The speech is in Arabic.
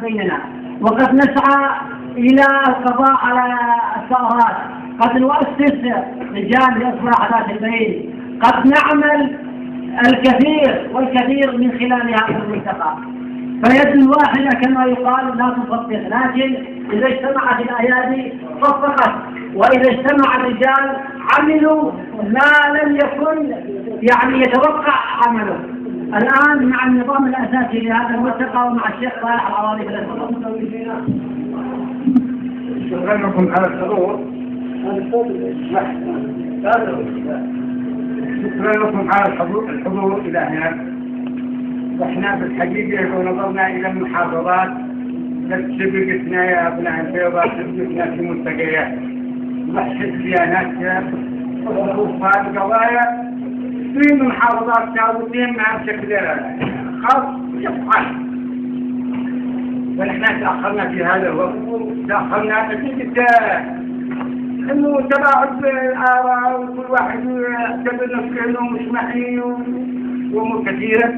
بيننا، وقد نسعى إلى القضاء على الثغرات، قد نؤسس لجان لإصلاح ذات البين، قد نعمل الكثير والكثير من خلال هذا الملتقى. فيد واحدة كما يقال لا تصفق، لكن إذا اجتمعت الأيادي صفقت، وإذا اجتمع الرجال عملوا ما لم يكن يتوقع عمله. الآن مع النظام الأساسي لهذا الملتقى ومع الشيخ صالح العواري. شكرا لكم على الحضور. شكرا لكم على الحضور إلى هنا. واحنا في الحقيقة لو نظرنا إلى المحافظات لسبقتنا يا أبناء البيضاء، سبقتنا في ملتقيات وحشت فيها ناس وظروف هذه القضايا في المحافظات تعودين مع بشكل خاص يفعل. ونحن تأخرنا في هذا الوقت، تأخرنا نتيجة إنه تباعد الآراء وكل واحد يعتبر نفسه إنه مش معي وأمور كثيرة.